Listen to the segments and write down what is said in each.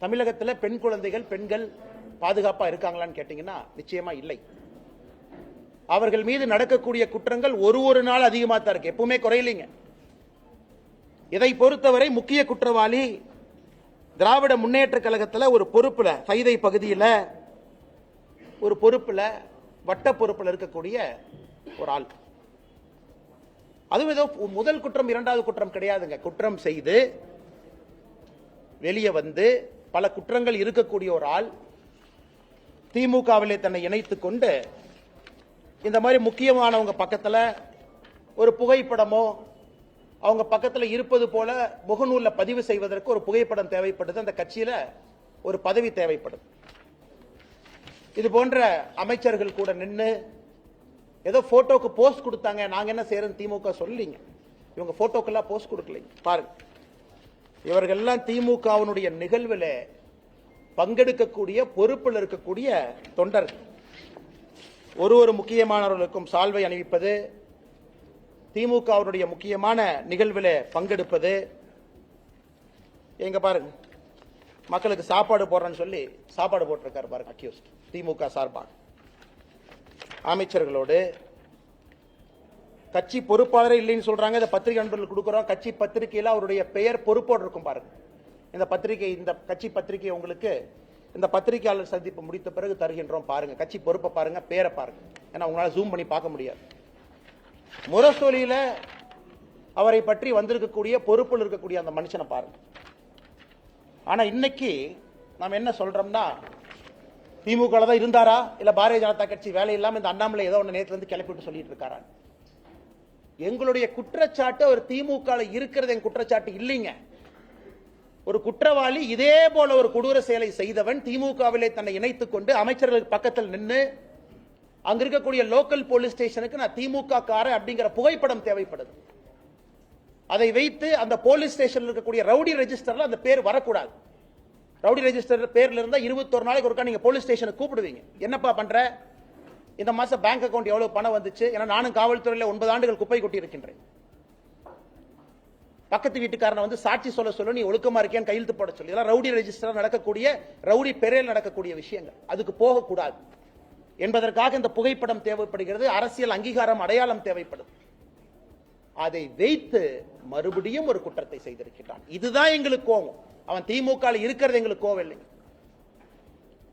தமிழகத்தில் பெண் குழந்தைகள் பெண்கள் பாதுகாப்பா இருக்காங்களான்னு கேட்டீங்கன்னா நிச்சயமா இல்லை. அவர்கள் மீது நடக்கக்கூடிய குற்றங்கள் ஒரு நாள் அதிகமாக தான் இருக்கு, எப்பவுமே குறையலைங்க. இதை பொறுத்தவரை முக்கிய குற்றவாளி திராவிட முன்னேற்ற கழகத்தில் ஒரு பொறுப்புல, சைதை பகுதியில் ஒரு பொறுப்புல, வட்ட பொறுப்புல இருக்கக்கூடிய ஒரு ஆள். அதுவும் ஏதோ முதல் குற்றம் இரண்டாவது குற்றம் கிடையாதுங்க. குற்றம் செய்து வெளியே வந்து பல குற்றங்கள் இருக்கக்கூடிய ஒரு ஆள் திமுகவிலே தன்னை இணைத்துக் கொண்டு இந்த மாதிரி முக்கியமானவங்க பக்கத்தில் ஒரு புகைப்படமோ அவங்க பக்கத்தில் இருப்பது போல முகநூல்ல பதிவு செய்வதற்கு ஒரு புகைப்படம் தேவைப்படுது. அந்த கட்சியில ஒரு பதவி தேவைப்படுது. இது போன்ற அமைச்சர்கள் கூட நின்று ஏதோ போட்டோக்கு போஸ்ட் கொடுத்தாங்க, நாங்க என்ன செய்யறோம் திமுக சொல்லீங்க. இவங்க போட்டோக்கெல்லாம் போஸ்ட் கொடுக்கலைங்க. பாருங்க, இவர்கள் எல்லாம் திமுகவினுடைய நிகழ்வில் பங்கெடுக்கக்கூடிய பொறுப்பில் இருக்கக்கூடிய தொண்டர்கள். ஒரு முக்கியமானவர்களுக்கும் சால்வை அணிவிப்பது, திமுகவினுடைய முக்கியமான நிகழ்வில் பங்கெடுப்பது. எங்க பாருங்க, மக்களுக்கு சாப்பாடு போடுறேன்னு சொல்லி சாப்பாடு போட்டிருக்காரு பாருங்க அக்யூஸ்ட். திமுக சார்பாக அமைச்சர்களோடு கட்சி பொறுப்பாளரே இல்லைன்னு சொல்றாங்க. இந்த பத்திரிகை நண்பர்கள் கொடுக்கிறோம். கட்சி பத்திரிகையில் அவருடைய பெயர் பொறுப்போடு இருக்கும் பாருங்க. இந்த பத்திரிகை, இந்த கட்சி பத்திரிகை உங்களுக்கு இந்த பத்திரிகையாளர் சந்திப்பு முடித்த பிறகு தருகின்றோம். பாருங்க, கட்சி பொறுப்பை பாருங்க, பேரை பாருங்க. ஏன்னா உங்களால ஜூம் பண்ணி பார்க்க முடியாது. முரசொலியில அவரை பற்றி வந்திருக்கக்கூடிய பொறுப்பில் இருக்கக்கூடிய அந்த மனுஷனை பாருங்க. ஆனா இன்னைக்கு நாம் என்ன சொல்றோம்னா, திமுக தான் இருந்தாரா இல்ல பாரதிய ஜனதா கட்சி வேலை இல்லாம இந்த அண்ணாமலை ஏதோ ஒன்று நேற்று வந்து கிளப்பிட்டு சொல்லிட்டு இருக்காரா? எங்களுடைய குற்றச்சாட்டு அவர் திமுக இருக்கிறது என் குற்றச்சாட்டு இல்லைங்க. ஒரு குற்றவாளி இதே போல ஒரு கொடூர செயலை செய்தவன் திமுகவிலே தன்னை இணைத்துக் கொண்டு அமைச்சர்களுக்கு பக்கத்தில் நின்று அங்க இருக்கக்கூடிய லோக்கல் போலீஸ் ஸ்டேஷனுக்கு நான் திமுக காரன் அப்படிங்கிற புகைப்படம் தேவைப்படுது. அதை வைத்து அந்த போலீஸ் ஸ்டேஷன்ல இருக்கக்கூடிய ரவுடி ரெஜிஸ்டர்ல அந்த பேர் வரக்கூடாது. ரவுடி ரெஜிஸ்டர் பேர்ல இருந்தா 21 நாளைக்கு ஒருக்கா நீங்க போலீஸ் ஸ்டேஷனுக்கு கூப்பிடுவீங்க. என்னப்பா பண்ற, இந்த மாசம் பேங்க் அக்கவுண்ட் எவ்வளவு பணம் வந்துச்சு, ஏன்னா நானும் காவல்துறையில 9 ஆண்டுகள் குப்பை கொட்டி இருக்கின்றேன். பக்கத்து வீட்டுக்காரனை வந்து சாட்சி சொல்ல நீ ஒழுக்கமா இருக்கேன்னு கையெழுத்து போட சொல்லி, இதெல்லாம் ரவுடி ரெஜிஸ்டர் நடக்கக்கூடிய, ரவுடி பெயரில் நடக்கக்கூடிய விஷயங்கள். அதுக்கு போகக்கூடாது என்பதற்காக இந்த புகைப்படம் தேவைப்படுகிறது. அரசியல் அங்கீகாரம், அடையாளம் தேவைப்படும். அதை வைத்து மறுபடியும் ஒரு குற்றத்தை செய்திருக்கிறான். இதுதான் எங்களுக்கு கோபம். அவன் திமுக இருக்கிறது எங்களுக்கு கோவம் இல்லை.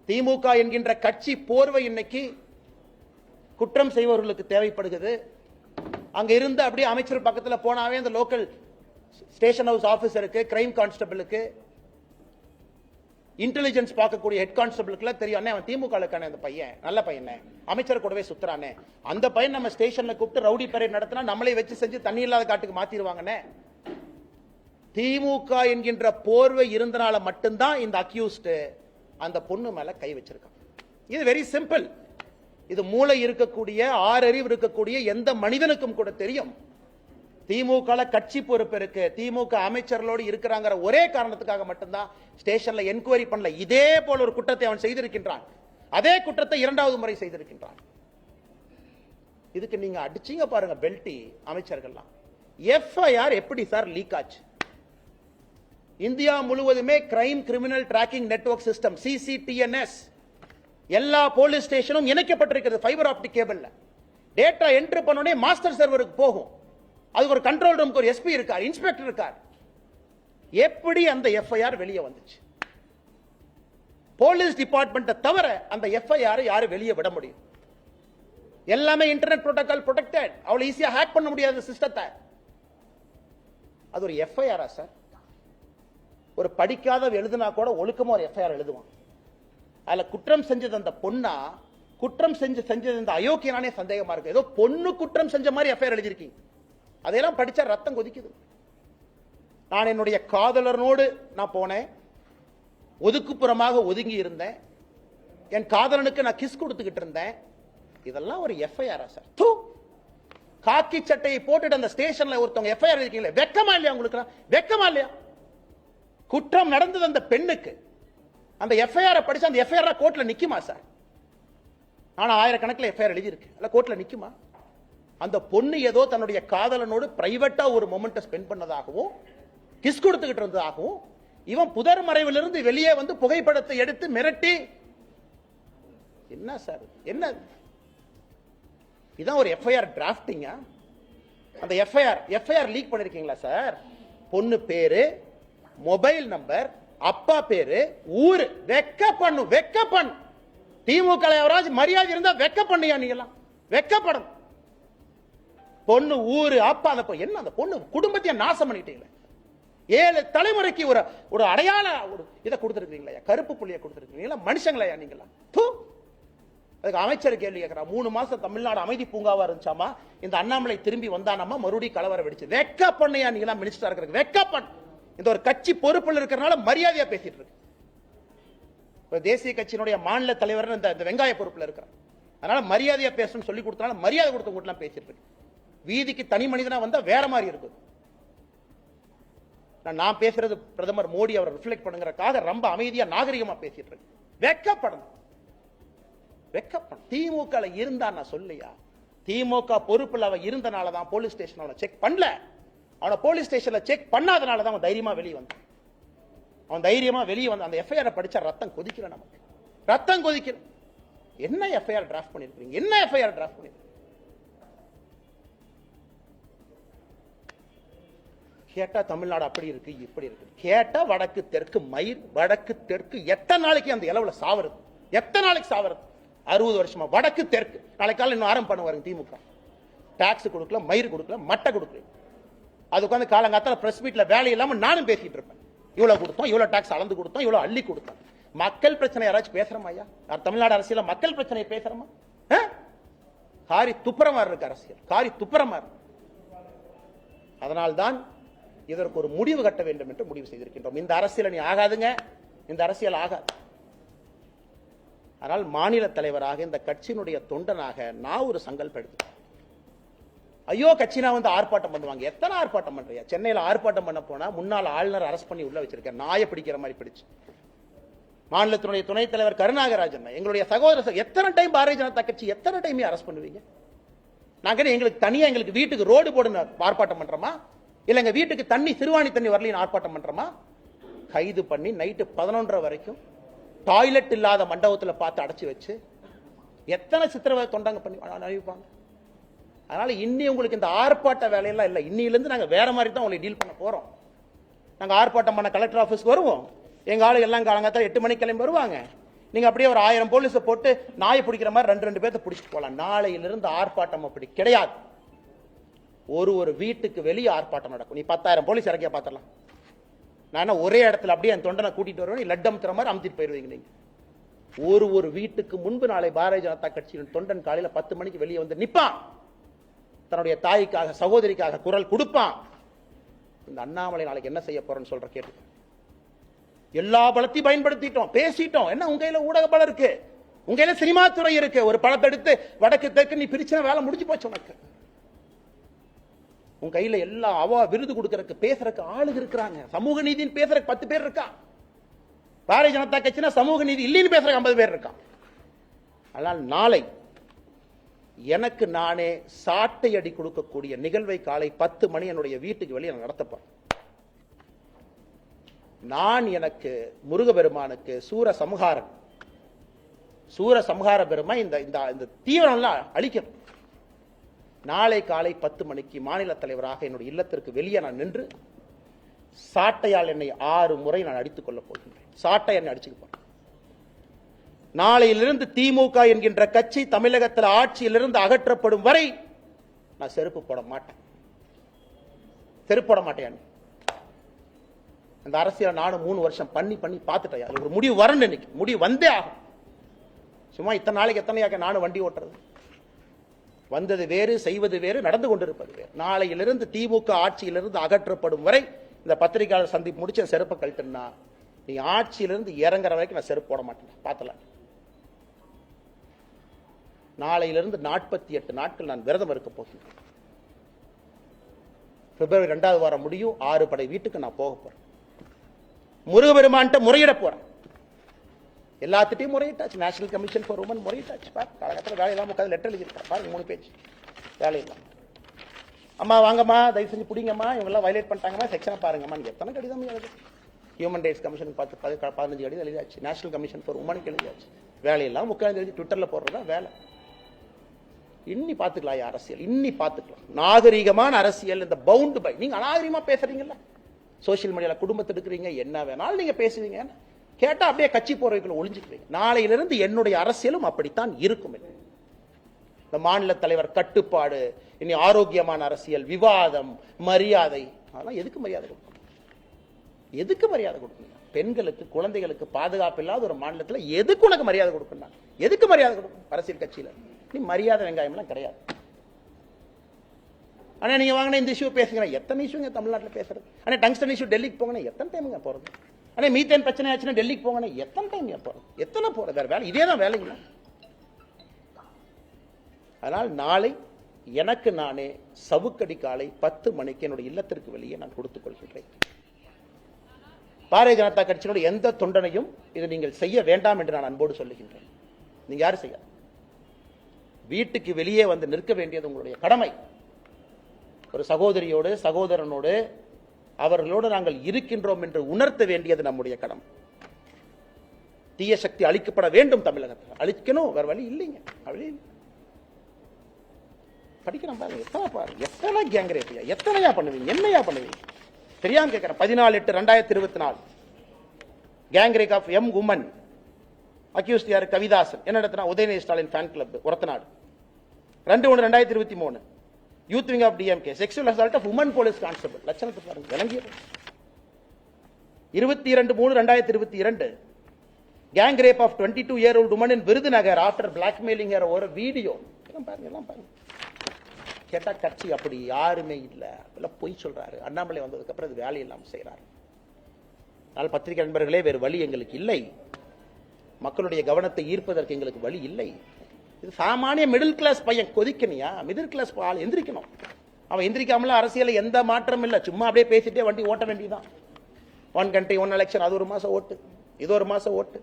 திமுக என்கின்ற கட்சி போர்வை இன்னைக்கு குற்றம் செய்பவர்களுக்கு தேவைப்படுகிறது. அங்க இருந்து அப்படியே அமைச்சர் பக்கத்தில் போனாவே அந்த லோக்கல் ஸ்டேஷன் ஹவுஸ் ஆபீசருக்கு, கிரைம் கான்ஸ்டபிளுக்கு, இன்டெலிஜென்ஸ் பார்க்கக்கூடிய ஹெட் கான்ஸ்டபிளுக்கு தெரியும், அவன் திமுக அந்த பையன் நல்ல பையன், அமைச்சர் கூடவே சுத்துறானே, அந்த பையன் நம்ம ஸ்டேஷன்ல கூப்பிட்டு ரவுடி பரேட் நடத்தினா நம்மளே வச்சு செஞ்சு தண்ணி இல்லாத காட்டுக்கு மாத்திடுவாங்கன்னு. திமுக என்கின்ற போர்வை இருந்தனால மட்டும்தான் இந்த அக்யூஸ்ட் அந்த பொண்ணு மேல கை வச்சிருக்கான். இது வெரி சிம்பிள். இது மூளை இருக்கக்கூடிய, ஆறறிவு இருக்கக்கூடிய எந்த மனிதனுக்கும் கூட தெரியும். திமுக கட்சி பொறுப்பு இருக்கு, திமுக அமைச்சர்களோடு இருக்கிறாங்கிற ஒரே காரணத்துக்காக மட்டும்தான் ஸ்டேஷன்ல என்கொயரி பண்ணல. இதே போல ஒரு குற்றத்தை அவன் செய்திருக்கின்றான். அதே குற்றத்தை 2வது முறை செய்திருக்கின்றான். இதுக்கு நீங்க அடிச்சீங்க பாருங்க பெல்டி அமைச்சர்கள்லாம். எஃப்ஐஆர் எப்படி சார் லீக் ஆச்சு? இந்தியா முழுவதுமே crime criminal tracking network system CCTNS எல்லா போலீஸ் ஸ்டேஷனும் இணைக்கப்பட்டிருக்கிறது ஃபைபர் ஆப்டிக் கேபிள்ல. டேட்டா என்ட்ரி பண்ணோடனே மாஸ்டர் சர்வருக்கு போகும். அதுக்கு ஒரு கண்ட்ரோல் ரூமுக்கு ஒரு எஸ்பி இருக்கார், இன்ஸ்பெக்டர் இருக்கார். எப்படி அந்த எஃப்ஐஆர் வெளியே வந்துச்சு? போலீஸ் டிபார்ட்மெண்ட் தவிர அந்த எஃப்ஐஆர் யாரு வெளியே விட முடியும்? எல்லாமே இன்டர்நெட் புரோட்டோகால் ப்ரொடெக்டட். அவ்வளவு ஈஸியா ஹேக் பண்ண முடியாத சிஸ்டத்தை. அது ஒரு எஃப்ஐஆரா சார்? ஒரு படிக்காத எழுதுனா கூட ஒழுக்கமா ஒரு எஃப்ஐஆர் எழுதுவான். அதுல குற்றம் செஞ்சது அந்த பொண்ணா, குற்றம் செஞ்சது அந்த அயோக்கியனானே சந்தேகமா இருக்கு. ஏதோ பொண்ணு குற்றம் செஞ்ச மாதிரி எஃப்ஐஆர் எழுதிருக்கீங்க. அதையெல்லாம் படிச்சா ரத்தம் கொதிக்குது. நான் என்னுடைய காதலனோடு நான் போனேன், ஒதுக்குப்புறமாக ஒதுங்கி இருந்தேன், என் காதலனுக்கு நான் கிஸ் கொடுத்துக்கிட்டு இருந்தேன். இதெல்லாம் ஒரு எஃப்ஐஆரா சார்? காக்கி சட்டையை போட்டுட்டு அந்த ஸ்டேஷன்ல ஒருத்தவங்க எஃப்ஐஆர் இருக்கீங்களே, வெக்கமா இல்லையா உங்களுக்கு? வெக்கமா இல்லையா? குற்றம் நடந்தது அந்த பெண்ணுக்கு. அந்த எஃப்ஐஆர் படிச்சு அந்த எஃப்ஐஆர் கோர்ட்ல நிக்குமா சார்? ஆனா ஆயிரக்கணக்கில் எஃப்ஐஆர் எழுதியிருக்கு, அல்ல கோர்ட்ல நிக்குமா? அந்த பொண்ணு ஏதோ தன்னுடைய காதலனோடு பிரைவேட்டா ஒரு மொமெண்ட்டை ஸ்பெண்ட் பண்ணதாகவும், கிஸ் கொடுத்துக்கிட்டு இருந்ததாகவும், இவன் புதர் மறைவிலிருந்து வெளியே வந்து புகைப்படத்தை எடுத்து மிரட்டி, என்ன சார் என்ன இதான் ஒரு எஃப்ஐஆர் டிராஃப்டிங்கா? அந்த எஃப்ஐஆர் லீக் பண்ணிருக்கீங்களா சார்? பொண்ணு பேரு, மொபைல் நம்பர், அப்பா பேரு, ஊரு. வெக்க பண்ணு. திமுக எவராஜ் மரியாதை இருந்தா வெக்க பண்ணியா? நீங்களாம் வெக்கப்படும். பொண்ணு, ஊரு, அப்பா, அந்த என்ன அந்த பொண்ணு குடும்பத்தையே நாசம் பண்ணிட்டீங்களே. 7 தலைமுறைக்கு ஒரு அடையாள ஒரு இதை கொடுத்துருக்கீங்களா? கருப்பு புள்ளியை கொடுத்துருக்கீங்களா? மனுஷங்களா நீங்களா? அதுக்கு அமைச்சர் கேள்வி கேட்கிறார். 3 மாசம் தமிழ்நாடு அமைதி பூங்காவா இருந்துச்சாமா, இந்த அண்ணாமலை திரும்பி வந்தானாமா, மறுபடியும் கலவரம் வெடிச்சு. வெக்க பண்ணியா நீங்களா? மினிஸ்டரா இருக்கிறது வெக்க பண்ண. இந்த ஒரு கட்சி பொறுப்பில் இருக்கிறனால மரியாதையா பேசிட்டு இருக்கு. தேசிய கட்சியினுடைய மாநில தலைவர் இந்த வெங்காய பொறுப்புல இருக்கிறார். அதனால மரியாதையா பேசணும்னு சொல்லி கொடுத்தனால மரியாதை கொடுத்தவங்க பேசிட்டு இருக்கு. வீதிக்கு தனி மனிதனா வந்தா வேற மாதிரி இருக்குது. நான் பேசுறது பிரதமர் மோடி அவர் ரிஃப்ளெக்ட் பண்ணுங்கறதுக்காக ரொம்ப அமைதியா நாகரிகமா பேசிட்டு இருக்கு. வெக்கப்படணும். திமுக இருந்தா நான் சொல்லியா? திமுக பொறுப்புல அவன் இருந்தனால தான் போலீஸ் ஸ்டேஷன் அவனை செக் பண்ணல. அவனை போலீஸ் ஸ்டேஷன்ல செக் பண்ணாதனால தான் அவன் தைரியமா வெளியே வந்தான். அவன் தைரியமா வெளியே வந்து அந்த எஃப்ஐஆர் படிச்சா ரத்தம் கொதிக்கல. நமக்கு ரத்தம் கொதிக்கல. என்ன எஃப்ஐஆர் டிராஃப்ட் பண்ணிருக்கீங்க? என்ன எஃப்ஐஆர் டிராஃப்ட் பண்ணிருக்கீங்க? கேட்டா தமிழ்நாடு அப்படி இருக்கு இப்படி இருக்கு. கேட்டா வடக்கு தெற்கு மயிர், வடக்கு தெற்கு எத்தனை நாளைக்கு அந்த இளவுல சாவறது? எத்தனை நாளைக்கு சாவறது? 60 வருஷமா வடக்கு தெற்கு. நாளைக்கு காலையில் இன்னும் ஆரம்பம் பண்ணுவாங்க திமுக. டாக்ஸ் கொடுக்கல, மயிர் கொடுக்கல, மட்டை கொடுக்கல. அது உட்காந்து காலங்காத்தால பிரஸ் மீட்ல வேலை இல்லாம நானும் பேசிட்டு இருப்பேன். இவ்வளவு கொடுத்தோம், இவ்வளவு டாக்ஸ் அளந்து கொடுத்தோம், இவ்வளவு அள்ளி கொடுத்தோம். மக்கள் பிரச்சனை யாராச்சும் பேசுறோமா ஐயா? தமிழ்நாடு அரசியல மக்கள் பிரச்சனையை பேசுறோமா? காரி துப்புரமா இருக்கு அரசியல், காரி துப்புரமா இருக்கு. அதனால்தான் இதற்கு ஒரு முடிவு கட்ட வேண்டும் என்று முடிவு செய்திருக்கின்றோம். இந்த அரசியல் நீ ஆகாதுங்க, இந்த அரசியல் ஆகாது. ஆனால் மாநில தலைவராக இந்த கட்சியினுடைய தொண்டனாக நான் ஒரு சங்கல்பம் எடுத்தேன். ஐயோ கட்சினா வந்து ஆர்ப்பாட்டம் பண்ணுவாங்க. எத்தனை ஆர்ப்பாட்டம் பண்றியா? சென்னையில் ஆர்ப்பாட்டம் பண்ண போனா முன்னாள் ஆளுநர் அரெஸ்ட் பண்ணி உள்ள வச்சிருக்கேன். நாயை பிடிக்கிற மாதிரி பிடிச்சு. மாநிலத்தினுடைய துணைத் தலைவர் கருணாகராஜன், எங்களுடைய சகோதரர், எத்தனை டைம் பாரதிய ஜனதா கட்சி எத்தனை டைம் அரெஸ்ட் பண்ணுவீங்க? நாங்க எங்களுக்கு தனியா எங்களுக்கு வீட்டுக்கு ரோடு போடுன்னு ஆர்ப்பாட்டம் பண்றோமா? இல்ல எங்க வீட்டுக்கு தண்ணி சிறுவாணி தண்ணி வரலின்னு ஆர்ப்பாட்டம் பண்றோமா? கைது பண்ணி நைட்டு 11:30 வரைக்கும் டாய்லெட் இல்லாத மண்டபத்தில் பார்த்து அடைச்சு வச்சு எத்தனை சித்திரவதை தொண்டாங்க பண்ணி அனுப்பிப்பாங்க. அதனால இன்னி உங்களுக்கு இந்த ஆர்ப்பாட்ட வேலையெல்லாம் இல்லை. இன்னிலிருந்து நாங்க வேற மாதிரி தான் உங்களை டீல் பண்ண போறோம். நாங்க ஆர்ப்பாட்டம் பண்ண கலெக்டர் ஆபீஸ்க்கு வருவோம். எங்க ஆளு எல்லாம் காலங்காத்தால 8 மணிக்கு கிளம்பி வருவாங்க. நீங்க அப்படியே ஒரு 1000 போலீஸை போட்டு நாயை பிடிக்கிற மாதிரி 2 பேர்த்த பிடிச்சிட்டு போலாம். நாளையிலிருந்து ஆர்ப்பாட்டம் அப்படி கிடையாது. ஒரு வீட்டுக்கு வெளியே ஆர்ப்பாட்டம் நடக்கும். நீ 10,000 போலீஸ் இறக்கியா பாத்திரலாம். நான் ஒரே இடத்துல அப்படியே என் தொண்டனை கூட்டிட்டு வருவேன். லட்டம் தர மாதிரி அமுத்திட்டு போயிருவீங்க. நீங்க ஒரு வீட்டுக்கு முன்பு நாளை பாரதிய ஜனதா கட்சியின் தொண்டன் காலையில 10 மணிக்கு வெளியே வந்து நிப்பான். தன்னுடைய தாய்க்காக சகோதரிக்காக குரல் கொடுப்பான். இந்த அண்ணாமலை நாளைக்கு என்ன செய்ய போறேன்னு சொல்ற கேட்டு எல்லா பலத்தையும் பயன்படுத்திட்டோம், பேசிட்டோம். என்ன உங்க கையில ஊடக பலம் இருக்கு, உங்க கையில சினிமா துறை இருக்கு. ஒரு படத்தை எடுத்து வடக்கு தெற்கு நீ பிரிச்சா வேலை முடிஞ்சு போச்சு உனக்கு. உங்க கையில எல்லாம் விருது கொடுக்கறதுக்கு பேசுறதுக்கு ஆளுங்க இருக்கிறாங்க. சமூக நீதினு பேசுறதுக்கு 10 பேர் இருக்கா. பாரதிய ஜனதா கட்சினா சமூக நீதி இல்லைன்னு பேசுறதுக்கு 50 பேர் இருக்கா. ஆனால் நாளை எனக்கு நானே சாட்டை அடி கொடுக்கக்கூடிய நிகழ்வை காலை 10 மணி என்னுடைய வீட்டுக்கு வெளியே நடத்தப்போறேன். நான் எனக்கு முருகபெருமானுக்கு சூர சம்ஹார பெருமா இந்த தீவிரம்லாம் அழிக்கணும். நாளை காலை 10 மணிக்கு மாநில தலைவராக என்னுடைய இல்லத்திற்கு வெளியே நான் நின்று சாட்டையால் என்னை 6 முறை நான் அடித்துக் கொள்ள போகின்றேன். சாட்டை என்னை அடிச்சுக்க போறேன். நாளையிலிருந்து திமுக என்கின்ற கட்சி தமிழகத்தில் ஆட்சியிலிருந்து அகற்றப்படும் வரை நான் செருப்பு போட மாட்டேன். செருப்பு போட மாட்டேன். அந்த அரசியல் நானும் 3 வருஷம் பண்ணி பார்த்துட்டேன். அது ஒரு முடிவு வரணும். இன்னைக்கு முடிவு வந்தே ஆகும். சும்மா இத்தனை நாளைக்கு எத்தனையாக நானும் வண்டி ஓட்டுறது. வந்தது வேறு, செய்வது வேறு, நடந்து கொண்டிருப்பது வேறு. நாளையிலிருந்து திமுக ஆட்சியிலிருந்து அகற்றப்படும் வரை இந்த பத்திரிகையாளர் சந்திப்பு முடிச்சு செருப்பை கழட்டுனா நீ ஆட்சியிலிருந்து இறங்குற வரைக்கும் நான் செருப்பு போட மாட்டேன். பார்த்தலாம். நாளையிலிருந்து 48 நாட்கள் நான் விரதம் இருக்க போகிறேன். பிப்ரவரி 2வது வாரம் முடியும். 6 படை வீட்டுக்கு நான் போக போறேன். முருகபெருமான்ட்ட முறையிட போறேன். எல்லாத்திட்டையும் முறையிட்டாச்சு. நேஷனல் கமிஷன் ஃபார் உமன் முறையிட்டாச்சு. காலகட்டத்தில் வேலையில்லாம உட்காந்து லெட்டர் எழுதியிருக்கேன். பாருங்க 3 பேஜ் வேலையில்லாம். அம்மா வாங்கம்மா, தயவு செஞ்சு பிடிங்கம்மா, இவங்கெல்லாம் வயலேட் பண்ணிட்டாங்கம்மா, செக்ஷனை பாருங்கம்மா. எத்தனை கடிதம் எழுது. ஹியூமன் ரைட்ஸ் கமிஷன் 15 கடிதம் எழுதியாச்சு, நேஷனல் கமிஷன் ஃபார் உமனுக்கு எழுதியாச்சு. வேலையெல்லாம் உட்கார்ந்து எழுதி ட்விட்டர்ல போடுறதா வேலை. இன்னி பாத்துக்கலாம் அரசியல், இன்னி பாத்துக்கலாம். நாகரிகமான அரசியல் இந்த பவுண்ட் பை. நீங்க அநாகரிகமா பேசுறீங்கல்ல, சோசியல் மீடியால குடும்பத்தை எடுக்கிறீங்க, என்ன வேணாலும் நீங்க பேசுவீங்க, கேட்டா அப்படியே கட்சி போறவைக்குள்ள ஒளிஞ்சுக்குவீங்க. நாளையிலிருந்து என்னுடைய அரசியலும் அப்படித்தான் இருக்கும். இந்த மாநில தலைவர் கட்டுப்பாடு, இனி ஆரோக்கியமான அரசியல், விவாதம், மரியாதை, அதெல்லாம் எதுக்கு மரியாதை கொடுக்கணும்? எதுக்கு மரியாதை கொடுக்கணும்? பெண்களுக்கு, குழந்தைகளுக்கு பாதுகாப்பு இல்லாத ஒரு மாநிலத்தில் எதுக்கு உனக்கு மரியாதை கொடுக்கணும்? எதுக்கு மரியாதை கொடுக்கணும்? அரசியல் கட்சியில நீ மரியாதை வெங்காயம்லாம் கிடையாது. ஆனா நீங்க வாங்கின இந்த இஷ்யூ பேசுங்க, எத்தனை இஷ்யூங்க தமிழ்நாட்டில் பேசுறது? ஆனா டங்ஸ்டன் இஷ்யூ டெல்லிக்கு போங்கன்னா எத்தனை டைமுங்க போறது? ஆனா மீத்தேன் பிரச்சனை ஆச்சுன்னா டெல்லிக்கு போங்கன்னா எத்தனை டைம் போறது? எத்தனை போறது? வேற வேலை இதே தான் வேலைங்களா? அதனால் நாளை எனக்கு நானே சவுக்கடி காலை 10 மணிக்கு என்னுடைய இல்லத்திற்கு வெளியே நான் கொடுத்துக் கொள்கின்றேன். பாரதிய ஜனதா கட்சியினுடைய எந்த தொண்டனையும் இது நீங்கள் செய்ய வேண்டாம் என்று நான் அன்போடு சொல்லுகின்றேன். நீங்க யாரும் செய்ய, வீட்டுக்கு வெளியே வந்து நிற்க வேண்டியது உங்களுடைய கடமை. ஒரு சகோதரியோடு, சகோதரனோடு, அவர்களோடு நாங்கள் இருக்கின்றோம் என்று உணர்த்த வேண்டியது நம்முடைய கடமை. தீய சக்தி அழிக்கப்பட வேண்டும், தமிழகத்தில் அழிக்கணும், வேற வழி இல்லைங்க. வழி படிக்கிறோம் பாருங்க, எத்தனை பாருங்க, எத்தனை கேங் ரேப்பியா, எத்தனையா பண்ணுவீங்க, என்னையா பண்ணுவீங்க? தெரியாம கேட்கிறேன். 14/8/2024 gang rape of M woman accused யாரு? கவிதாசன். என்ன நடத்தினா? Udhayanidhi Stalin fan club, Orathanadu. 2/1/2023 youth wing of DMK sexual assault of woman police constable. லட்சணத்தை பாருங்க, விளங்கியது. 22/3/2022 gang rape of 22-year-old woman in Virudhunagar after blackmailing her ஒரு வீடியோ. எல்லாம் பாருங்க, எல்லாம் பாருங்க. கேட்டா கட்சி அப்படி யாருமே இல்ல, பொய் சொல்றாரு. அண்ணாமலை வந்ததுக்கு அப்புறம் அது வேலையெல்லாம் செய்யறாரு. ஆனால் பத்திரிகை நண்பர்களே, வேறு வழி எங்களுக்கு இல்லை. மக்களுடைய கவனத்தை ஈர்ப்பதற்கு எங்களுக்கு வழி இல்லை. இது சாமானிய மிடில் கிளாஸ் பையன் கொதிக்கணியா? மிடில் கிளாஸ் ஆள் எந்திரிக்கணும். அவன் எந்திரிக்காமல அரசியல எந்த மாற்றம் இல்லை. சும்மா அப்படியே பேசிட்டே வண்டி ஓட்ட வேண்டியதான். 1 country 1 election, அது 1 மாசம் ஓட்டு, இது 1 மாசம் ஓட்டு,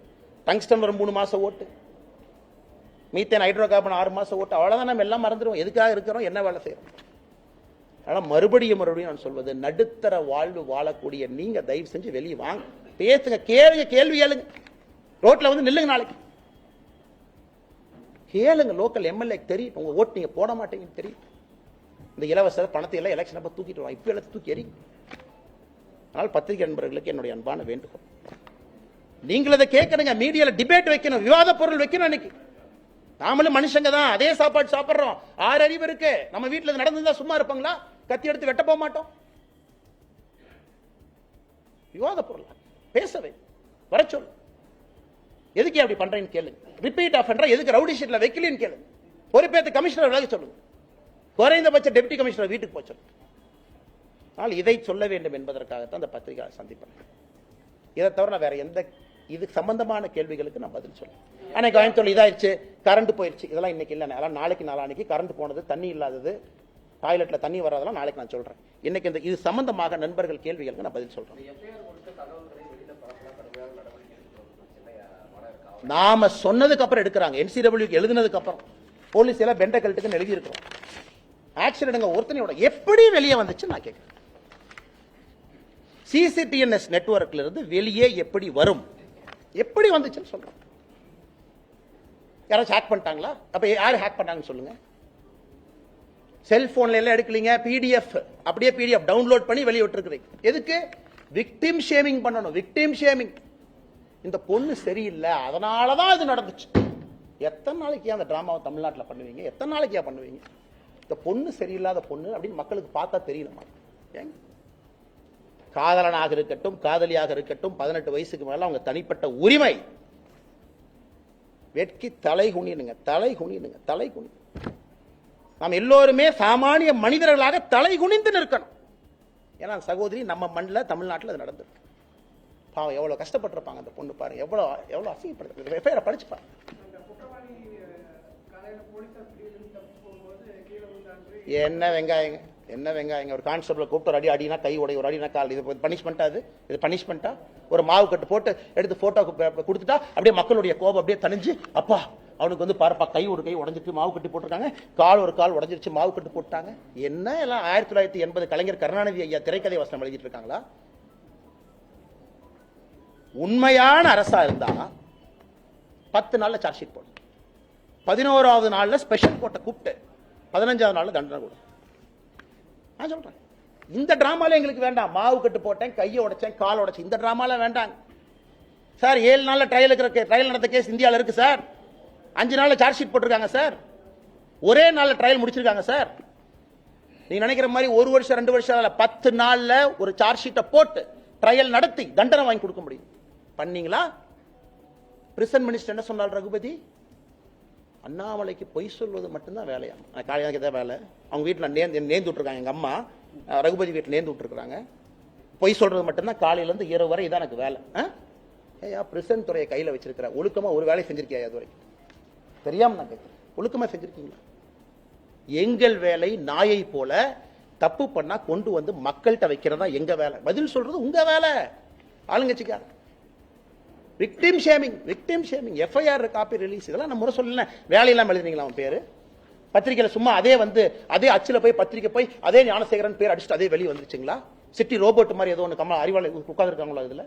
டங்ஸ்டன் ஒரு 3 மாசம் ஓட்டு, மீத்தேன் ஹைட்ரோ கார்பன் 6 மாசம் ஓட்டு. அவ்வளவுதான். நம்ம எல்லாம் மறந்துடுவோம் எதுக்காக இருக்கிறோம், என்ன வேலை செய்யறோம். ஆனா மறுபடியும் நான் சொல்வது, நடுத்தர வாழ்வு வாழக்கூடிய நீங்க தயவு செஞ்சு வெளியே வாங்க, பேசுங்க, கேள்வி கேளுங்க. ரோட்ல வந்து நில்லுங்க, நாளைக்கு கேளுங்க. லோக்கல் எம்எல்ஏ தெரியும் உங்க ஓட்டு நீங்க போட மாட்டீங்கன்னு தெரியும். இந்த இலவச பணத்தை எல்லாம் எலெக்ஷன் அப்ப தூக்கிட்டு வா, இப்ப எல்லாம் தூக்கி எறிங்க. ஆனால் பத்திரிகை நண்பர்களுக்கு என்னுடைய அன்பான வேண்டுகோள், நீங்கள் அதை கேட்கணுங்க. மீடியால டிபேட் வைக்கணும், விவாத பொருள் வைக்கணும். அன்னைக்கு நாமளும் மனுஷங்க தான், அதே சாப்பாடு சாப்பிடுறோம். 6 அறிவு இருக்கு. நம்ம வீட்டுல நடந்ததா சும்மா இருப்பாங்களா? கத்தி எடுத்து வெட்ட போக மாட்டோம். விவாத பொருள் பேசவே வர சொல்லு. எதுக்கு அப்படி பண்றேன்னு கேளுங்க. ரிப்பீட் ஆஃபெண்டர் எதுக்கு ரவுடி ஷீட்ல வைக்கலன்னு கேளுங்க. பொறுப்பேற்ற கமிஷனர் விலக சொல்லுங்க. குறைந்தபட்ச டெப்டி கமிஷனர் வீட்டுக்கு போய் சொல்லுங்க. ஆனால் இதை சொல்ல வேண்டும் என்பதற்காகத்தான் அந்த பத்திரிகை சந்திப்பேன். இதை தவிர நான் வேற எந்த இது சம்பந்தமான கேள்விகளுக்கு நான் பதில் சொல்லுவேன். அன்னைக்கு கோயம்புத்தூர் இதாயிருச்சு, கரண்ட் போயிருச்சு, இதெல்லாம் இன்னைக்கு இல்லை. அதெல்லாம் நாளைக்கு நாளானைக்கு கரண்ட் போனது, தண்ணி இல்லாதது, டாய்லெட்ல தண்ணி வராதெல்லாம் நாளைக்கு நான் சொல்றேன். இன்னைக்கு இந்த இது சம்பந்தமாக நண்பர்கள் கேள்விகளுக்கு நான் பதில் சொல்றேன். நாம சொன்னதுக்கு அப்புறம் எடுக்கிறாங்க. என்சிடபிள்யூக்கு எழுதினதுக்கு அப்புறம் போலீஸ் எல்லாம் பெண்ட கழட்டுக்கு எழுதி இருக்கிறோம். ஆக்ஷன் எடுங்க. ஒருத்தனையோட எப்படி வெளியே வந்துச்சு நான் கேட்கிறேன். சிசிடிஎன்எஸ் நெட்வொர்க்ல இருந்து வெளியே எப்படி வரும், எப்படி வந்துச்சுன்னு சொல்றோம். யாராச்சும் ஹேக் பண்ணிட்டாங்களா? அப்ப யாரு ஹேக் பண்ணாங்கன்னு சொல்லுங்க. செல்போன்ல எல்லாம் எடுக்கலீங்க, பிடிஎஃப் அப்படியே பிடிஎஃப் டவுன்லோட் பண்ணி வெளியே விட்டுருக்கீங்க. எதுக்கு? விக்டிம் ஷேமிங் பண்ணணும். Victim shaming. இந்த பொண்ணு சரியில்லை, அதனாலதான் இது நடந்துச்சு. எத்தனை நாளைக்கு அந்த டிராமாவை தமிழ்நாட்டில் பண்ணுவீங்க? எத்தனை நாளைக்கு பண்ணுவீங்க? இந்த பொண்ணு சரியில்லாத பொண்ணு அப்படின்னு மக்களுக்கு பார்த்தா தெரியணுமா? காதலனாக இருக்கட்டும், காதலியாக இருக்கட்டும், 18 வயசுக்கு மேல அவங்க தனிப்பட்ட உரிமை. வெட்கி தலை குனினுங்க, தலை குனினுங்க, தலை குனி. நாம் எல்லோருமே சாமானிய மனிதர்களாக தலை குனிந்து நிற்கணும். ஏன்னா சகோதரி நம்ம மண்ணில் தமிழ்நாட்டில் அது நடந்திருக்கு. பாவம் எவ்வளவு கஷ்டப்பட்டிருப்பாங்க அந்த பொண்ணு. பாருங்க எவ்வளவு அசிங்கப்படுது. எஃப்ஐஆர் படிச்சு பாருங்க. என்ன வெங்காயங்க, என்ன வெங்காயங்க. ஒரு கான்ஸ்டபிள் கூப்பிட்டு ஒரு அடி அடினா கை உடைய, ஒரு அடினா கால். இது பனிஷ்மெண்டா? இது பனிஷ்மெண்டா? ஒரு மாவு கட்டு போட்டு எடுத்து போட்டோ கொடுத்துட்டா அப்படியே மக்களுடைய கோபம் அப்படியே தணிஞ்சு, அப்பா அவனுக்கு வந்து பாருப்பா கை ஒரு கை உடஞ்சிட்டு மாவு கட்டி போட்டிருக்காங்க, கால் ஒரு கால் உடஞ்சிருச்சு மாவு கட்டு போட்டாங்க. என்ன எல்லாம் 1980 கலைஞர் கருணாநிதி ஐயா திரைக்கதை வசனம் எழுதிட்டு இருக்காங்களா? உண்மையான அரசா இருந்தா 10 நாள்ல சார்ஜ் ஷீட் போடும், 11வது நாள்ல ஸ்பெஷல் கோர்ட்டை கூப்பிட்டு 15வது நாள்ல தண்டனை கொடு. நான் சொல்றேன், இந்த டிராமால எங்களுக்கு வேண்டாம். மாவு கட்டு போட்டேன், கையை உடைச்சேன், கால் உடைச்சேன், இந்த டிராமால வேண்டாம் சார். 7 நாள்ல ட்ரையல் நடந்த கேஸ் இந்தியாவில் இருக்கு சார். 5 நாள்ல சார்ஜ் ஷீட் போட்டிருக்காங்க சார். ஒரே நாள்ல ட்ரையல் முடிச்சிருக்காங்க சார். நீங்க நினைக்கிற மாதிரி 1 வருஷம் 2 வருஷம் 10 நாள்ல ஒரு சார்ஜ் ஷீட்டை போட்டு ட்ரையல் நடத்தி தண்டனை வாங்கி கொடுக்க முடியும். பண்ணீங்களா? பிரிசன் மினிஸ்டர் என்ன சொன்னார் ரகுபதி? அண்ணாமலைக்கு பொய் சொல்வது மட்டும்தான் வேலையா? காலையாக தான் வேலை. அவங்க வீட்டில் நேர்ந்து விட்டுருக்காங்க. எங்க அம்மா ரகுபதி வீட்டில் நேர்ந்து விட்டுருக்காங்க. பொய் சொல்றது மட்டும்தான் காலையில இருந்து இரவு வரை இதான் எனக்கு வேலை. ஏயா பிரிசன் துறையை கையில வச்சிருக்கிற, ஒழுக்கமா ஒரு வேலை செஞ்சிருக்கியா? அது வரைக்கும் தெரியாம நான் கேட்கிறேன், ஒழுக்கமா செஞ்சிருக்கீங்களா? எங்கள் வேலை நாயை போல தப்பு பண்ணா கொண்டு வந்து மக்கள்கிட்ட வைக்கிறதா எங்க வேலை. பதில் சொல்றது உங்க வேலை. ஆளுங்கட்சிக்கார victim shaming, FIR copy release, இதெல்லாம் நம்ம முறை சொல்லல. வேலையெல்லாம் எழுதுனீங்களா அவன் பேரு? பத்திரிகையில சும்மா அதே அச்சுல போய் பத்திரிக்கை போய் அதே ஞானசேகரன் பேர் அடிச்சுட்டு அதே வெளியே வந்துருச்சுங்களா? சிட்டி ரோபோட் மாதிரி ஏதோ ஒன்று கம்மா அறிவாளி உட்கார்ந்து இருக்காங்களா இதுல?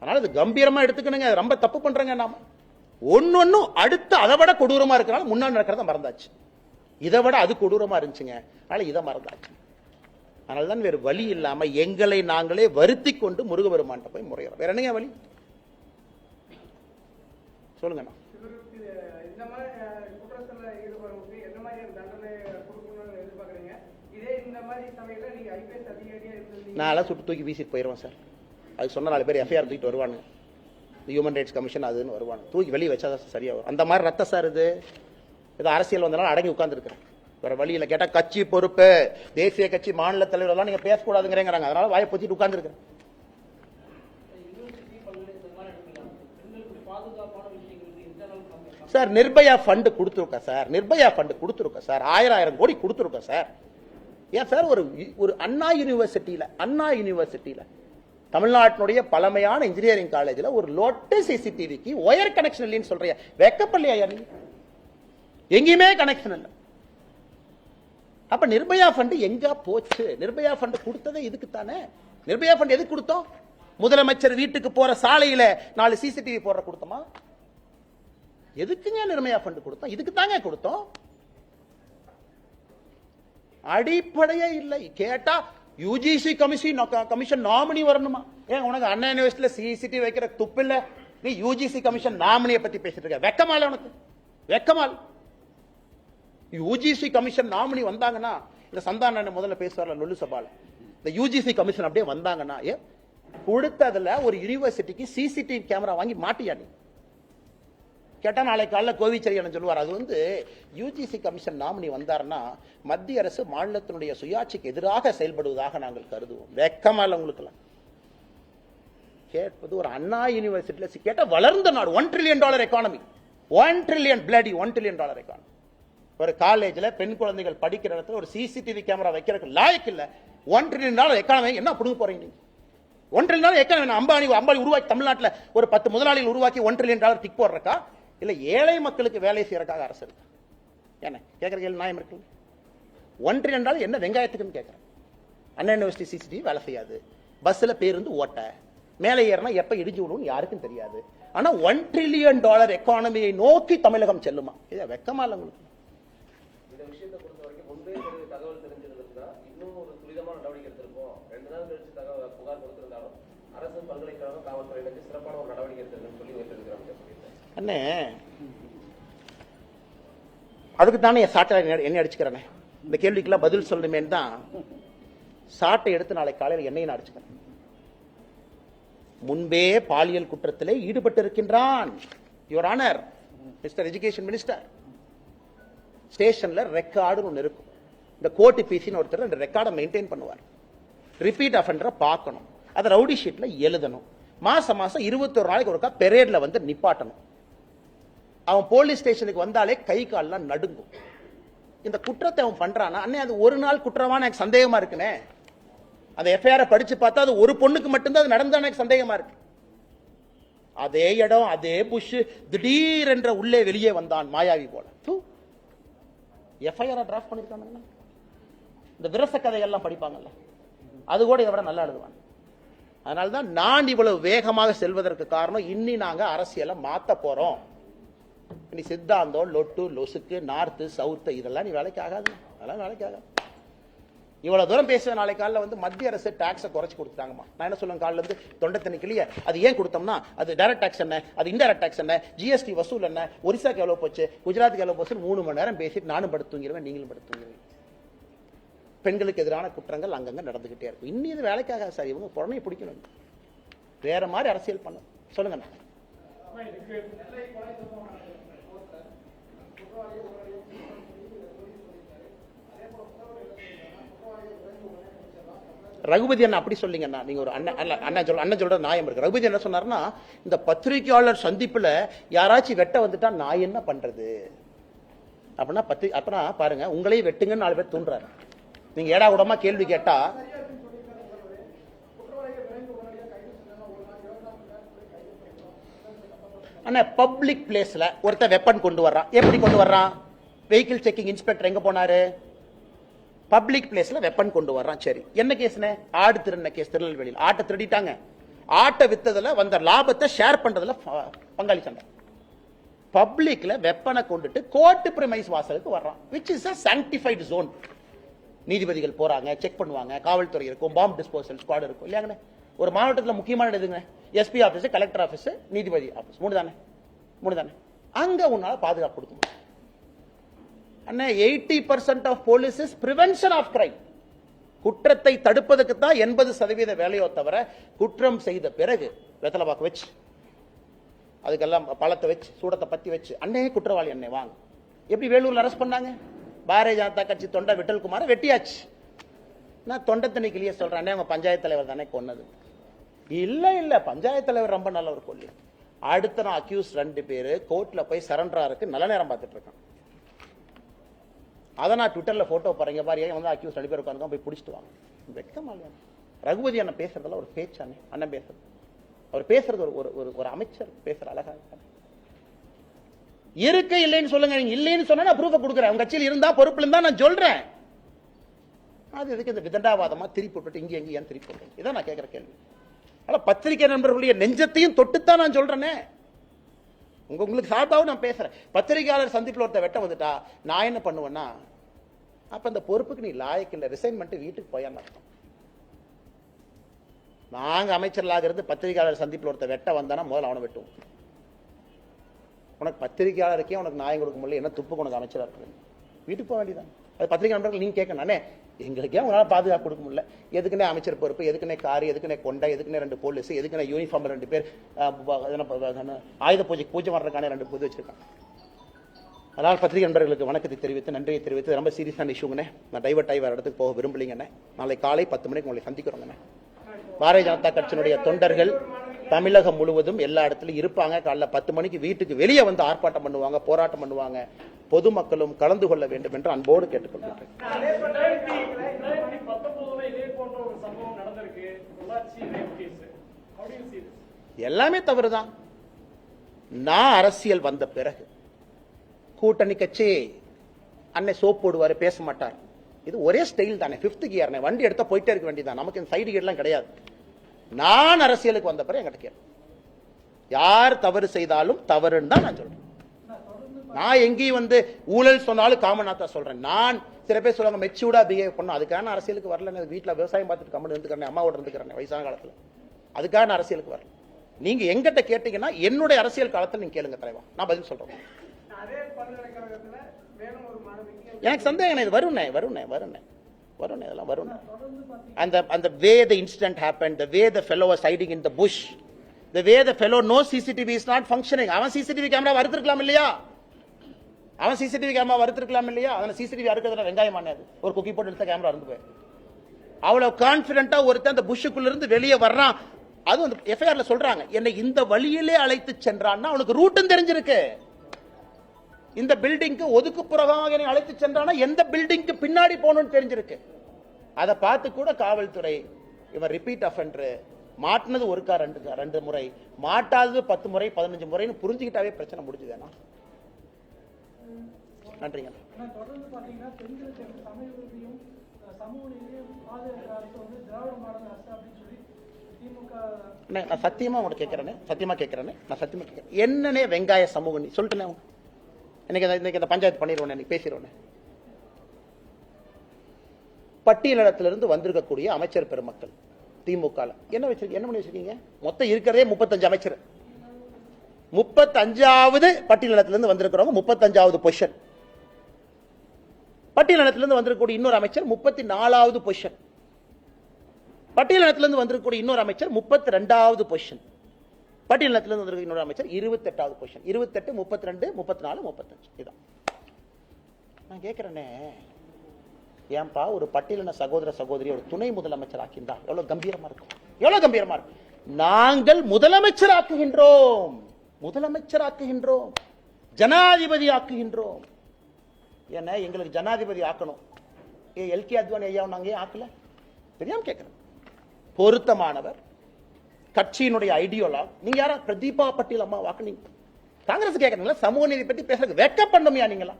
அதனால இது கம்பீரமா எடுத்துக்கணுங்க. ரொம்ப தப்பு பண்றேங்க. நாம ஒன்னொன்னும் அடுத்து அதை விட கொடூரமா இருக்கிறனால முன்னாடி நடக்கிறத மறந்தாச்சு. இதை விட அது கொடூரமா இருந்துச்சுங்க, அதனால இதை மறந்தாச்சு. அதனால்தான் வேறு வழி இல்லாம எங்களை நாங்களே வருத்தி கொண்டு முருகபெருமான் போய் முறையிறோம். வேற என்னங்க வழி சொல்லுங்க. நான் எல்லாம் சுட்டு தூக்கி வீசிட்டு போயிடுவேன் சார். அது சொன்ன 4 பேர் எஃப்ஐஆர் தூக்கிட்டு வருவாங்க. ஹியூமன் ரைட்ஸ் கமிஷன் அதுன்னு வருவாங்க. தூக்கி வெளியே வச்சாதான் சரியா வரும். அந்த மாதிரி ரத்த சார் இது ஏதோ அரசியல் வந்தாலும் அடங்கி உட்கார்ந்து இருக்கிறேன். வேற வழியில் கேட்டா கட்சி பொறுப்பு, தேசிய கட்சி மாநில தலைவர் எல்லாம் நீங்க பேசக்கூடாதுங்கிறாங்க. அதனால வாயை பொத்திட்டு உட்கார்ந்து இருக்கிறேன். சார் நிர்பயா ஃபண்ட் கொடுத்துருக்க சார், நிர்பயா ஃபண்ட் கொடுத்துருக்க சார், 1000 கோடி கொடுத்துருக்க சார். ஏன் சார் ஒரு அண்ணா யூனிவர்சிட்டியில தமிழ்நாட்டினுடைய பழமையான இன்ஜினியரிங் காலேஜ்ல ஒரு லோட்டு சிசிடிவிக்கு ஒயர் கனெக்ஷன் இல்லைன்னு சொல்றியா? வெக்கப்படலையா? எங்கேயுமே கனெக்ஷன் இல்லை. அப்ப நிர்பயா ஃபண்ட் எங்க போச்சு? நிர்பயா ஃபண்ட் கொடுத்ததே இதுக்கு தானே. நிர்பயா ஃபண்ட் எதுக்கு கொடுத்தோம்? முதலமைச்சர் வீட்டுக்கு போற சாலையில 4 சிசிடிவி போடுற கொடுத்தோமா? எதுக்குங்க நிர்பயா ஃபண்ட் கொடுத்தோம்? இதுக்கு தாங்க கொடுத்தோம். அடிப்படையே இல்லை. கேட்டா யூஜிசி கமிஷன் நாமினி வரணுமா? ஏன் உனக்கு அண்ணா யூனிவர்சிட்டியில சிசிடிவி வைக்கிற துப்பு இல்ல? நீ யூஜிசி கமிஷன் நாமினியை பத்தி பேசிட்டு இருக்க. வெக்கமால உனக்கு? வெக்கமால். யூஜிசி கமிஷன் நாமினி வந்தாங்கன்னா, இந்த சந்தான முதல்ல பேசுவார்ல லொல்லு சபால, இந்த யூஜிசி கமிஷன் அப்படியே வந்தாங்கன்னா, கொடுத்ததுல ஒரு யூனிவர்சிட்டிக்கு சிசிடிவி கேமரா வாங்கி மாட்டியா நீ? கேட்டா நாளை காலைல கோவிச்செழியன் சொல்லுவார். அது யூஜிசி கமிஷன் நாமினி வந்தாருன்னா மத்திய அரசு மாநிலத்தினுடைய சுயாட்சிக்கு எதிராக செயல்படுவதாக நாங்கள் கருதுவோம். வெக்கமால உங்களுக்கு கேட்பது. ஒரு அண்ணா யூனிவர்சிட்டியில கேட்டா வளர்ந்த நாடு, $1 trillion எக்கானமி, $1 trillion எக்கானமி. ஒரு காலேஜ்ல பெண் குழந்தைகள் படிக்கிற இடத்துல ஒரு சிசிடிவி கேமரா வைக்கிறதுக்கு லாயக்கு இல்ல. $1 trillion எக்கானமி என்ன புடுங்க போறீங்க? $1 trillion எக்கானமி அம்பானி உருவாக்கி தமிழ்நாட்டில் ஒரு 10 முதலாளிகள் உருவாக்கி $1 trillion டிக் போடுறக்கா? இல்ல ஏழை மக்களுக்கு வேலை செய்யறதுக்காக அரசு இருக்கு? என்ன கேட்கற கேள்வி நியாயம் இருக்கு? $1 trillion என்ன வெங்காயத்துக்குன்னு கேட்கறேன். அண்ணா யூனிவர்சிட்டி சிசிடிவி வேலை செய்யாது, பஸ்ல பேருந்து ஓட்ட, மேலே ஏறினா எப்ப இடிஞ்சு விடுவோம் யாருக்கும் தெரியாது. ஆனா $1 trillion எக்கானமியை நோக்கி தமிழகம் செல்லுமா? இதை வெக்கமா இல்ல உங்களுக்கு? இந்த விஷயத்தை பொறுத்த வரைக்கும் முன்பே தகவல் தெரிஞ்சிருந்தா இன்னும் ஒரு துரிதமான நடவடிக்கை எடுத்திருப்போம். 2 நாள் கழிச்சு புகார் கொடுத்திருந்தாலும் அரசு பல்கலைக்கழகம் காவல்துறையினருக்கு சிறப்பான ஒரு நடவடிக்கை எடுத்திருக்குன்னு சொல்லி வைத்திருக்கிறாங்க. அண்ணே அதுக்கு தானே சாட்டை எண்ணெய் அடிச்சுக்கிறேன். இந்த கேள்விக்கெல்லாம் பதில் சொல்லணுமே தான் சாட்டை எடுத்து நாளை காலையில் எண்ணெயை அடிச்சுக்கிறேன். முன்பே பாலியல் குற்றத்திலே ஈடுபட்டு இருக்கின்றான் your honour mister education minister. ஸ்டேஷன்ல ரெக்கார்டு ஒன்று இருக்கும். இந்த கோர்ட் பிசின்னு ஒருத்தர் அந்த ரெக்கார்டை மெயின்டைன் பண்ணுவார். ரிப்பீட் அஃபெண்டரை பார்க்கணும், அதை ரவுடி ஷீட்ல எழுதணும். மாசம் 21 நாளைக்கு ஒருக்கா பெரேட்ல வந்து நிப்பாட்டணும். அவன் போலீஸ் ஸ்டேஷனுக்கு வந்தாலே கை கால்லாம் நடுங்கும். இந்த குற்றத்தை அவன் பண்றானா? அண்ணே அது ஒரு நாள் குற்றமா எனக்கு சந்தேகமா இருக்குனே. அந்த எஃப்ஐஆர் படிச்சு பார்த்தா அது ஒரு பொண்ணுக்கு மட்டும்தான் அது நடந்தா எனக்கு சந்தேகமா இருக்கு. அதே இடம் அதே புஷ் திடீர் என்ற உள்ளே வெளியே வந்தான் மாயாவி போல. எஃப்ஐஆர் டிராஃப்ட் பண்ணிருக்காங்க. இந்த விரச கதைகள்லாம் படிப்பாங்கல்ல, அது கூட இதை விட நல்லா எழுதுவாங்க. அதனால்தான் நான் இவ்வளவு வேகமாக செல்வதற்கு காரணம், இன்னி நாங்க அரசியலை மாத்த போறோம். நீ சித்தாந்தம், லொட்டு லொசுக்கு, நார்த்து சவுத்து இதெல்லாம் நீ வேலைக்கு ஆகாது. அதெல்லாம் வேலைக்கு ஆகாது. இவ்வளவு தூரம் பேசுற நாளை காலில் வந்து மத்திய அரசு டாக்ஸை குறைச்சு கொடுத்தாங்கம்மா. நான் என்ன சொல்லுவேன், காலில் இருந்து தொண்டை தண்ணிக்கலையே அது ஏன் கொடுத்தோம்னா, அது டைரக்ட் டாக்ஸ் என்ன, அது இன்டைரக்ட் டாக்ஸ் என்ன, ஜிஎஸ்டி வசூல் என்ன, ஒரிசாக்கு எவ்வளவு போச்சு, குஜராத்துக்கு எவ்வளவு போச்சு, 3 மணி நேரம் பேசிட்டு நானும் படுத்துங்கிருவேன், நீங்களும் படுத்துங்கிறீங்க. பெண்களுக்கு எதிரான குற்றங்கள் அங்கங்க நடந்துகிட்டே இருக்கும். இன்னும் இது வேலைக்காக சார், இவங்க புறமையை பிடிக்கணும், வேற மாதிரி அரசியல் பண்ணணும். சொல்லுங்க. ரகுபதி அண்ணா அப்படி சொல்லிங்கன்னா, நீங்க ஒரு அண்ணன் சொல்ற நியாயம் இருக்கு. ரகுபதி என்ன சொன்னாருன்னா, இந்த பத்திரிகையாளர் சந்திப்புல யாராச்சும் வெட்ட வந்துட்டா நான் என்ன பண்றது அப்படின்னா, அப்பனா பாருங்க, உங்களையும் வெட்டுங்கன்னு 4 பேர் தூண்டுறாரு. நீங்க ஏடா கூடமா கேள்வி கேட்டா, அண்ணா பப்ளிக் பிளேஸ்ல ஒருத்தர் வெப்பன் கொண்டு வர்றான். எப்படி கொண்டு வர்றான்? வெஹிக்கிள் செக்கிங் இன்ஸ்பெக்டர் எங்க போனாரு? பப்ளிக் பிளேஸ்ல வெப்பன் கொண்டு வர்றான். சரி, என்ன கேஸ்னே? ஆடு திருடின கேஸ். திருநெல்வேலியில் ஆட்டை திருடிட்டாங்க. ஆட்டை வித்ததுல வந்த லாபத்தை ஷேர் பண்றதுல பங்காளி சண்டை. பப்ளிக்ல வெப்பனை கொண்டுட்டு கோர்ட் பிரைமைஸ் வாசலுக்கு வர்றான், which is a sanctified zone. நீதிபதிகள் போறாங்க, செக் பண்ணுவாங்க, காவல்துறை இருக்கும், பாம்பு டிஸ்போசல் ஸ்குவாட் இருக்கும் இல்லையாங்கண்ணே. ஒரு மாவட்டத்தில் முக்கியமான எதுங்க? எஸ்பி ஆபீஸ், கலெக்டர் ஆபீஸ், நீதிபதி ஆபீஸ். 3 தானே. அங்க உன்னால பாதுகாப்பு கொடுக்க முடியும். அண்ணா 80% of police is prevention of crime. குற்றத்தை தடுப்பதற்கு தான் 80% வேலையோ தவிர, குற்றம் செய்த பிறகு வெத்தலை பாக்கு வச்சு, அதுக்கெல்லாம் பழத்தை வச்சு, சூடத்தை பத்தி வச்சு, அண்ணே குற்றவாளி அண்ணே வாங்க. எப்படி வேலூர்ல அரெஸ்ட் பண்ணாங்க? பாரதிய ஜனதா கட்சி தொண்டை விட்டல்குமார வெட்டியாச்சு. நான் தொண்டை தண்ணி கிளிய சொல்றேன், அண்ணே அவங்க பஞ்சாயத்து தலைவர் தானே கொன்னது. இல்ல பஞ்சாயத்து தலைவர் ரொம்ப நல்லவர் கொல்லி. அடுத்த நான் அக்யூஸ் 2 பேரு கோர்ட்ல போய் சரண்டரா இருக்கு, நல்ல நேரம் பார்த்துட்டு இருக்கான். அதை நான் ட்விட்டர்ல போட்டோ பாருங்க, பாருங்க வந்து அக்யூஸ் 2 பேர் உட்காந்து போய் பிடிச்சிட்டு வாங்க. வெட்கமா இல்லையா? ரகுபதி அண்ணன் பேசுறதுல ஒரு பேச்சானே, அண்ணன் பேசுறது, அவர் பேசுறது ஒரு அமைச்சர் பேசுற அழகா இருக்கு. இல்லைன்னு சொல்லுங்க, நீங்க இல்லைன்னு சொன்னா நான் ப்ரூஃப் கொடுக்குறேன். உங்க கட்சியில் இருந்தா பொறுப்புல இருந்தா நான் சொல்றேன். அது எதுக்கு இந்த விதண்டாவாதமா திருப்பி போட்டு இங்க எங்க ஏன் திருப்பி போட்டு? இதான் நான் கேட்கிற கேள்வி. ஆனா பத்திரிகை நண்பர்களுடைய நெஞ்சத்தையும் தொட்டுத்தான் நான் சொல்றேனே. உங்களுக்கு சார்பாகவும் நான் பேசுறேன். பத்திரிகையாளர் சந்திப்பில் ஒருத்த வெட்ட வந்துட்டா நான் என்ன பண்ணுவேன்னா, அப்ப அந்த பொறுப்புக்கு நீ லாயக்கு இல்லை, ரிசைன் பண்ணிட்டு வீட்டுக்கு போயான்னு அர்த்தம். நாங்க அமைச்சர்களாக இருந்து பத்திரிகையாளர் சந்திப்பில் ஒருத்த வெட்ட வந்தானா முதல்ல அவனை வெட்டுவோம். உனக்கு பத்திரிகையாளருக்கே உனக்கு நியாயம் கொடுக்க முடியல, என்ன துப்புக்கு உனக்கு அமைச்சராக இருக்கு, வீட்டுக்கு போக வேண்டியதான். அது பத்திரிகை நண்பர்கள் நீங்க கேட்கணும், அண்ணே எங்களுக்கே உங்களால் பாதுகாப்பு கொடுக்க முடியல, எதுக்குன்னே அமைச்சர் பொறுப்பு, எதுக்குன்னே காரு, எதுக்குன்னே கொண்டை, எதுக்குன்னே 2 போலீஸ், எதுக்குன்னே யூனிஃபார்ம் 2 பேர், ஆயுத பூஜைக்கு பூஜை பண்றதுக்கான 2 பொது வச்சிருக்காங்க. அதனால் பத்திரிகை நண்பர்களுக்கு வணக்கத்தை தெரிவித்து நன்றியை தெரிவித்து, ரொம்ப சீரியஸான இஷ்யூங்கண்ணே. நான் டைவர்ட் ஆகி வேறு இடத்துக்கு போக விரும்பலிங்கண்ணே. நாளை காலை 10 மணிக்கு உங்களை சந்திக்கிறோங்கண்ணே. பாரதிய ஜனதா கட்சியினுடைய தொண்டர்கள் தமிழகம் முழுவதும் எல்லா இடத்துலையும் இருப்பாங்க. காலைல 10 மணிக்கு வீட்டுக்கு வெளியே வந்து ஆர்ப்பாட்டம் பண்ணுவாங்க, போராட்டம் பண்ணுவாங்க. பொதுமக்களும் கலந்து கொள்ள வேண்டும் என்று அன்போடு கேட்டுக்கொள்கிறேன். எல்லாமே தவறுதான். நான் அரசியல் வந்த பிறகு கூட்டணி கட்சி அன்னை சோப் போடுவாரு, பேச மாட்டார். இது ஒரே ஸ்டைல் தானே, 5th கியர். வண்டி எடுத்தா போயிட்டே இருக்க வேண்டியதான், நமக்கு இந்த சைடு கியர்லாம் கிடையாது. நான் அரசியலுக்கு வந்த பிறகு என்கிட்ட கேள்வி, யார் தவறு செய்தாலும் தவறுன்னு தான் நான் சொல்றேன். நான் எங்கேயும் வந்து ஊழல் சொன்னாலும் காமனாத்தா சொல்றேன். நான் சில பேர் சொல்லுவாங்க மெச்சூர்டா பிஹேவ் பண்ணும், அதுக்கான அரசியலுக்கு வரல. வீட்டில் விவசாயம் பார்த்துட்டு கம்மன் இருந்துக்கிறேன், அம்மாவோட இருந்துக்கிறேன் வயசான காலத்துல, அதுக்காக நான் அரசியலுக்கு வரல. நீங்க எங்கிட்ட கேட்டீங்கன்னா என்னுடைய அரசியல் காலத்தில் நீங்க கேளுங்க தலைவா, நான் பதில் சொல்றேன். எனக்கு சந்தேகம் இது வரும் இதெல்லாம் வரும். அந்த way the incident happened, the way the fellow was hiding in the bush, the way the fellow knows CCTV is not functioning. அவன் CCTV கேமரா வறுத்திருக்கலாம் இல்லையா? அதனால CCTV அறுக்கிறதுல வெங்காயம் ஆனது ஒரு குக்கி போட்டு எடுத்த கேமரா இருந்து போய் அவ்வளவு கான்பிடண்டா ஒருத்தன் அந்த புஷ்ஷுக்குள்ள இருந்து வெளியே வர்றான். அது அந்த எஃப்ஐஆர்ல சொல்றாங்க, என்னை இந்த வழியிலே அழைத்து சென்றான்னா அவனுக்கு ரூட்டும் தெரிஞ்சிருக்கு. இந்த பில்டிங்க்கு ஒதுக்குப்புறமாக அழைத்து சென்றானா எந்த பில்டிங்க்கு பின்னாடி போகணும்னு தெரிஞ்சிருக்கு. அதை பார்த்து கூட காவல்துறை இவன் ரிப்பீட் அஃபெண்டர், மாட்டினது ஒருக்கா 2 முறை, மாட்டாதது 10 முறை 15 முறைன்னு புரிஞ்சுக்கிட்டாவே பிரச்சனை முடிஞ்சுதேனா? நன்றிங்க. தொடர்ந்து பாத்தீங்கன்னா பெண்களுக்கு சமய உரிமையும் சமூக நீதியும் திராவிட மாடல் அரசு அப்படின்னு சொல்லி திமுக நான் சத்தியமா உனக்கு கேட்கறேன், சத்தியமா கேட்கறேன், நான் சத்தியமா கேட்கறேன். என்னன்னே வெங்காய சமூகம் நீ சொல்லிட்டேனே. இன்னைக்கு இந்த பஞ்சாயத்து பண்ணிடுவோம், நீ பேசிடுவோம். பட்டியலிடத்திலிருந்து வந்திருக்கக்கூடிய அமைச்சர் பெருமக்கள் திமுக என்ன வச்சிருக்கீங்க, என்ன பண்ணி வச்சிருக்கீங்க? மொத்தம் இருக்கிறதே 35 அமைச்சர். 35வது பட்டியலிடத்திலிருந்து வந்திருக்கிறவங்க 35வது பொசிஷன். பட்டியலிடத்திலிருந்து வந்திருக்கக்கூடிய இன்னொரு அமைச்சர் 34வது பொசிஷன். பட்டியலிடத்திலிருந்து வந்திருக்கக்கூடிய இன்னொரு அமைச்சர் 32வது பொசிஷன். பட்டியலிடத்திலிருந்து வந்திருக்க இன்னொரு அமைச்சர் 28வது பொசிஷன். 28, 32, 34, 35. இதான் நான் கேட்கிறேனே. ஏன்பா ஒரு பட்டியலின சகோதர சகோதரி ஒரு துணை முதலமைச்சர் ஆக்கியிருந்தா எவ்வளவு கம்பீரமா இருக்கும், எவ்வளவு கம்பீரமா இருக்கும். நாங்கள் முதலமைச்சர் ஆக்குகின்றோம், முதலமைச்சர் ஆக்குகின்றோம், ஜனாதிபதி ஆக்குகின்றோம். ஏன்னா எங்களுக்கு ஜனாதிபதி ஆக்கணும். எல்கே அத்வானி ஐயா நாங்க ஏன் ஆக்கல தெரியாம கேட்கிறேன். பொருத்தமானவர், கட்சியினுடைய ஐடியோலா. நீங்க யாரா பிரதீபா பட்டீல் அம்மா வாக்குனீங்க? காங்கிரஸ் கேட்கறீங்களா? சமூக நீதி பத்தி பேசுறதுக்கு வெட்கப்படணும்யா நீங்களா?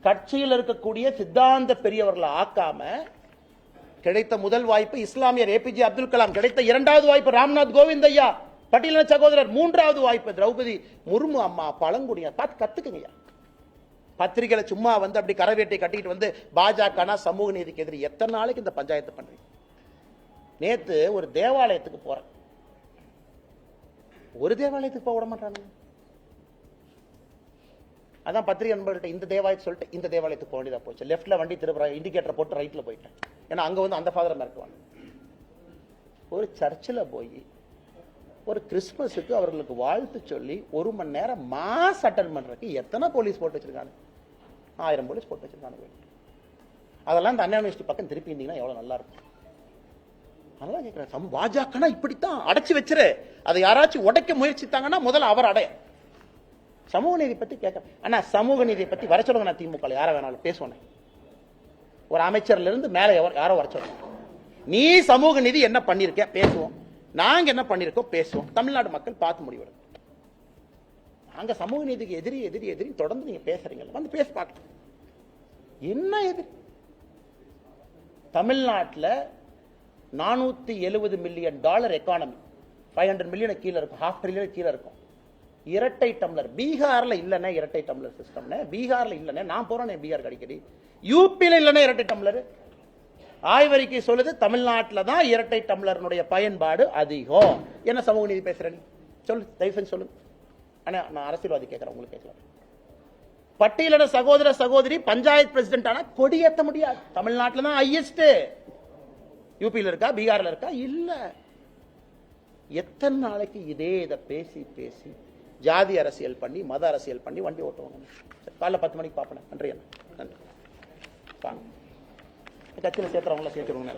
கட்சியில் இருக்கக்கூடிய சித்தாந்த பெரியவர்களை ஆக்காம கிடைத்த முதல் வாய்ப்பு இஸ்லாமியர் ஏபிஜே அப்துல் கலாம், கிடைத்த 2வது வாய்ப்பு ராம்நாத் கோவிந்த் ஐயா பட்டியலின சகோதரர், 3வது வாய்ப்பு திரௌபதி முர்மு அம்மா பழங்குடியா. பார்த்து கத்துக்குங்க. பத்திரிகையில சும்மா வந்து அப்படி கரவேட்டை கட்டிட்டு வந்து பாஜக சமூக நீதிக்கு எதிரி. எத்தனை நாளைக்கு இந்த பஞ்சாயத்து பண்றீங்க? நேத்து ஒரு தேவாலயத்துக்கு போறேன், ஒரு தேவாலயத்துக்கு போக விட மாட்டாங்க. அதான் பத்திரிகை நண்பர்கள்ட்ட இந்த தேவாலயத்தை சொல்லிட்டு இந்த தேவாலயத்துக்கு போக வேண்டியதா போச்சு. லெப்ட்ல வண்டி திருப்புற இண்டிகேட்டர் போட்டு ரைட்ல போயிட்டேன். ஏன்னா அங்க வந்து அந்த ஃபாதர் மிரட்டுவாங்க. ஒரு சர்ச்சில் போய் ஒரு கிறிஸ்துமஸுக்கு அவர்களுக்கு வாழ்த்து சொல்லி 1 மணி நேரம் மாஸ் அட்டன் பண்றதுக்கு எத்தனை போலீஸ் போட்டு வச்சிருக்காங்க? 1000 போலீஸ் போட்டு வச்சிருக்காங்க. அதெல்லாம் இந்த அண்ணா யூனிவர்சிட்டி பக்கம் திருப்பி இருந்தீங்கன்னா எவ்வளவு நல்லா இருக்கும். அதெல்லாம் கேட்கிறேன். பாஜகனா இப்படித்தான் அடைச்சு வச்சிரு. அதை யாராச்சும் உடைக்க முயற்சித்தாங்கன்னா முதல்ல அவர் அடைய. சமூக நீதி பத்தி கேட்க அண்ணா, சமூக நீதியை பத்தி வர சொல்லுங்க. நான் திமுக யார வேணாலும் பேசுவேன். ஒரு அமைச்சர்ல இருந்து மேல யாரோ வர சொல்லுங்க. நீ சமூக நீதி என்ன பண்ணிருக்க பேசுவோம், நாங்க என்ன பண்ணிருக்கோம் பேசுவோம். தமிழ்நாடு மக்கள் பார்த்து முடிவெடுக்கும். நாங்க சமூக நீதிக்கு எதிரி எதிரி எதிரி தொடர்ந்து நீங்க பேசுறீங்க, வந்து பேச பார்க்கலாம். என்ன எதிரி? தமிழ்நாட்டில் $470 மில்லியன் எக்கானமி, 500 மில்லியன் கீழே இருக்கும், $500 பில்லியன் கீழே இருக்கும். இரட்டை டம்ளர் பீகார்ல இல்லனே, இரட்டை டம்ளர் சிஸ்டம்னே பீகார்ல இல்லனே. நான் போறேன் பீகார் அடிக்கடி. யூபியில இல்லனே இரட்டை டம்ளர். ஆய்வறிக்கை சொல்லுது தமிழ்நாட்டில் தான் இரட்டை டம்ளர்னுடைய பயன்பாடு அதிகம். என்ன சமூக நீதி பேசுறேன் சொல்லு, தயவு செஞ்சு சொல்லு. ஆனா நான் அரசியல்வாதி கேட்கிறேன், உங்களுக்கு கேட்கலாம். பட்டியலின சகோதர சகோதரி பஞ்சாயத்து பிரசிடென்ட் ஆனா கொடியேற்ற முடியாது. தமிழ்நாட்டில் தான் ஹையஸ்ட். யூபியில் இருக்கா, பீகார்ல இருக்கா? இல்ல. எத்தனை நாளைக்கு இதே இதை பேசி பேசி ஜாதி அரசியல் பண்ணி மத அரசியல் பண்ணி வண்டி ஓட்டுவாங்க. காலைல 10 மணிக்கு பார்ப்பேன். நன்றி அண்ணா, நன்றி. கட்சியில் சேர்த்துறவங்கள சேர்த்துருவாங்க.